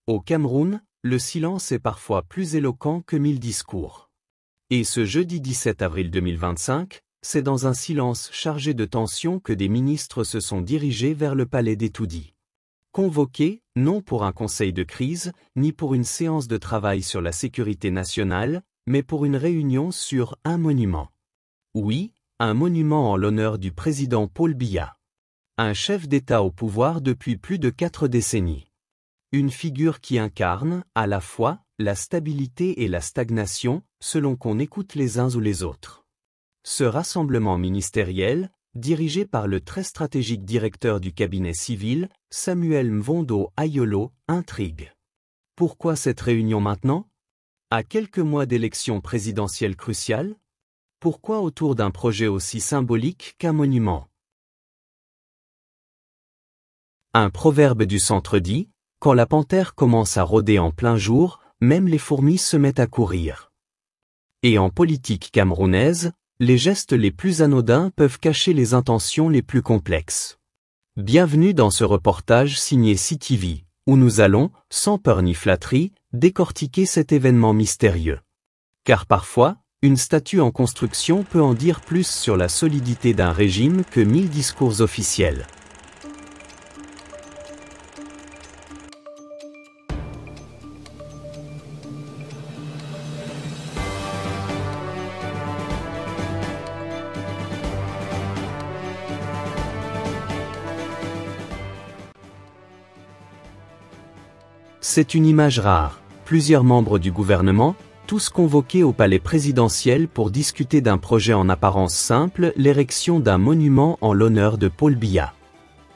Au Cameroun, le silence est parfois plus éloquent que 1000 discours. Et ce jeudi 17 avril 2025, c'est dans un silence chargé de tension que des ministres se sont dirigés vers le palais d'Etoudi. Convoqués, non pour un conseil de crise, ni pour une séance de travail sur la sécurité nationale, mais pour une réunion sur un monument. Oui, un monument en l'honneur du président Paul Biya. Un chef d'État au pouvoir depuis plus de 4 décennies. Une figure qui incarne, à la fois, la stabilité et la stagnation, selon qu'on écoute les uns ou les autres. Ce rassemblement ministériel, dirigé par le très stratégique directeur du cabinet civil, Samuel Mvondo Ayolo, intrigue. Pourquoi cette réunion maintenant? À quelques mois d'élections présidentielles cruciales? Pourquoi autour d'un projet aussi symbolique qu'un monument? Un proverbe du centre dit: quand la panthère commence à rôder en plein jour, même les fourmis se mettent à courir. Et en politique camerounaise, les gestes les plus anodins peuvent cacher les intentions les plus complexes. Bienvenue dans ce reportage signé CTV, où nous allons, sans peur ni flatterie, décortiquer cet événement mystérieux. Car parfois, une statue en construction peut en dire plus sur la solidité d'un régime que 1000 discours officiels. C'est une image rare. Plusieurs membres du gouvernement, tous convoqués au palais présidentiel pour discuter d'un projet en apparence simple, l'érection d'un monument en l'honneur de Paul Biya.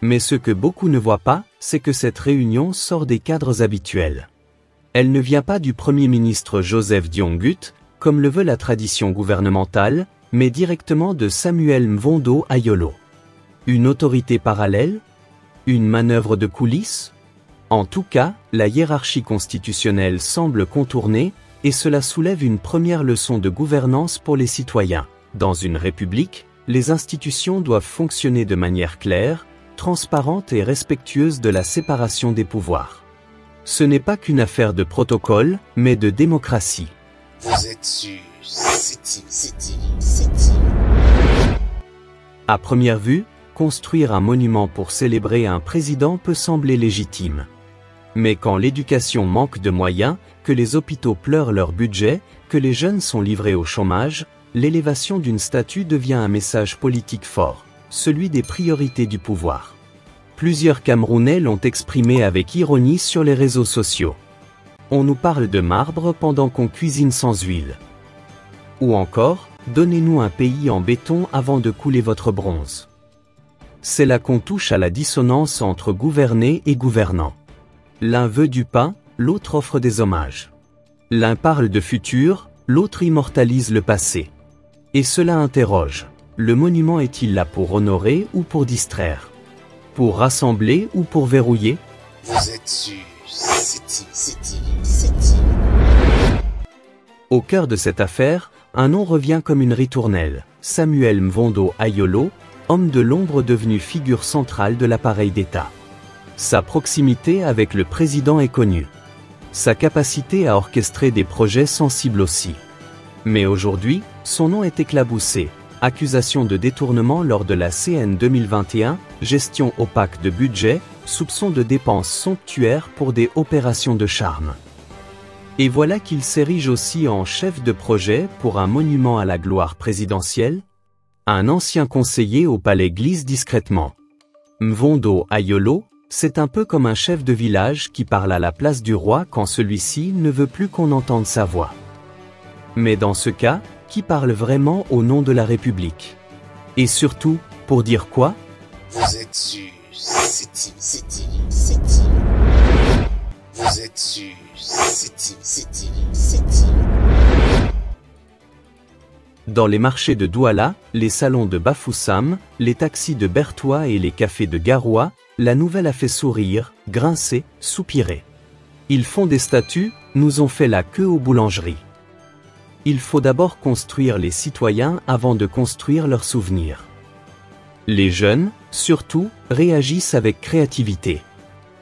Mais ce que beaucoup ne voient pas, c'est que cette réunion sort des cadres habituels. Elle ne vient pas du Premier ministre Joseph Dion-Gut, comme le veut la tradition gouvernementale, mais directement de Samuel Mvondo Ayolo. Une autorité parallèle? Une manœuvre de coulisses? En tout cas, la hiérarchie constitutionnelle semble contournée, et cela soulève une première leçon de gouvernance pour les citoyens. Dans une république, les institutions doivent fonctionner de manière claire, transparente et respectueuse de la séparation des pouvoirs. Ce n'est pas qu'une affaire de protocole, mais de démocratie. Vous êtes sur CTV. À première vue, construire un monument pour célébrer un président peut sembler légitime. Mais quand l'éducation manque de moyens, que les hôpitaux pleurent leur budget, que les jeunes sont livrés au chômage, l'élévation d'une statue devient un message politique fort, celui des priorités du pouvoir. Plusieurs Camerounais l'ont exprimé avec ironie sur les réseaux sociaux. On nous parle de marbre pendant qu'on cuisine sans huile. Ou encore, donnez-nous un pays en béton avant de couler votre bronze. C'est là qu'on touche à la dissonance entre gouverner et gouvernant. L'un veut du pain, l'autre offre des hommages. L'un parle de futur, l'autre immortalise le passé. Et cela interroge. Le monument est-il là pour honorer ou pour distraire? Pour rassembler ou pour verrouiller? Vous êtes sur CTV. Au cœur de cette affaire, un nom revient comme une ritournelle. Samuel Mvondo Ayolo, homme de l'ombre devenu figure centrale de l'appareil d'État. Sa proximité avec le président est connue. Sa capacité à orchestrer des projets sensibles aussi. Mais aujourd'hui, son nom est éclaboussé. Accusation de détournement lors de la CN 2021, gestion opaque de budget, soupçon de dépenses somptuaires pour des opérations de charme. Et voilà qu'il s'érige aussi en chef de projet pour un monument à la gloire présidentielle. Un ancien conseiller au palais glisse discrètement. Mvondo Ayolo, c'est un peu comme un chef de village qui parle à la place du roi quand celui-ci ne veut plus qu'on entende sa voix. Mais dans ce cas, qui parle vraiment au nom de la République? Et surtout, pour dire quoi? Vous êtes sur CTV. Vous êtes sur CTV. Dans les marchés de Douala, les salons de Bafoussam, les taxis de Bertois et les cafés de Garoua, la nouvelle a fait sourire, grincer, soupirer. Ils font des statues, nous ont fait la queue aux boulangeries. Il faut d'abord construire les citoyens avant de construire leurs souvenirs. Les jeunes, surtout, réagissent avec créativité.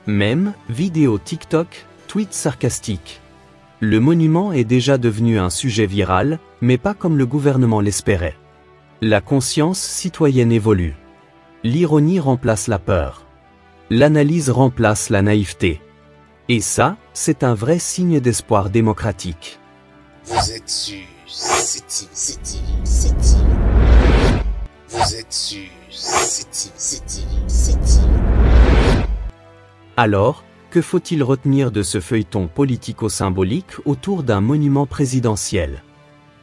Mèmes, vidéos TikTok, Tweet sarcastique. Le monument est déjà devenu un sujet viral, mais pas comme le gouvernement l'espérait. La conscience citoyenne évolue. L'ironie remplace la peur. L'analyse remplace la naïveté. Et ça, c'est un vrai signe d'espoir démocratique. Vous êtes sur CTV. Vous êtes sur CTV. Alors, que faut-il retenir de ce feuilleton politico-symbolique autour d'un monument présidentiel?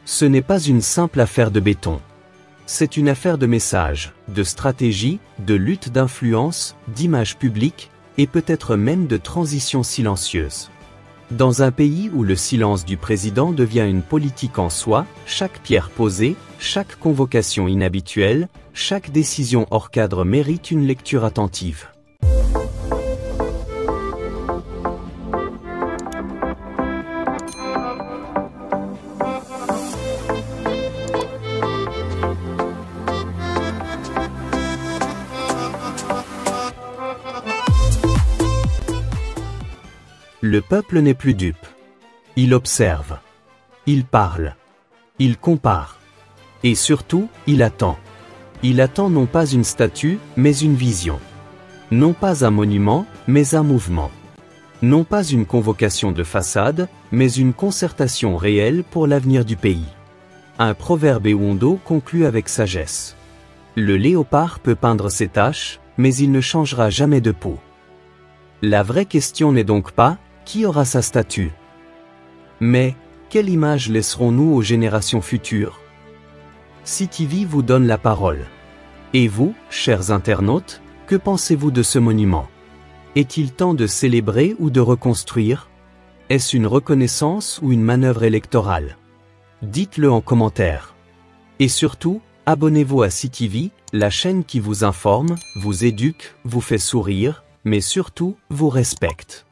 Ce n'est pas une simple affaire de béton. C'est une affaire de message, de stratégie, de lutte d'influence, d'image publique, et peut-être même de transition silencieuse. Dans un pays où le silence du président devient une politique en soi, chaque pierre posée, chaque convocation inhabituelle, chaque décision hors cadre mérite une lecture attentive. Le peuple n'est plus dupe. Il observe. Il parle. Il compare. Et surtout, il attend. Il attend non pas une statue, mais une vision. Non pas un monument, mais un mouvement. Non pas une convocation de façade, mais une concertation réelle pour l'avenir du pays. Un proverbe Ewondo conclut avec sagesse. Le léopard peut peindre ses taches, mais il ne changera jamais de peau. La vraie question n'est donc pas qui aura sa statue, mais quelle image laisserons-nous aux générations futures? CTV vous donne la parole. Et vous, chers internautes, que pensez-vous de ce monument? Est-il temps de célébrer ou de reconstruire? Est-ce une reconnaissance ou une manœuvre électorale? Dites-le en commentaire. Et surtout, abonnez-vous à CTV, la chaîne qui vous informe, vous éduque, vous fait sourire, mais surtout, vous respecte.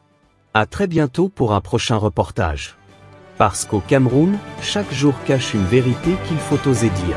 À très bientôt pour un prochain reportage. Parce qu'au Cameroun, chaque jour cache une vérité qu'il faut oser dire.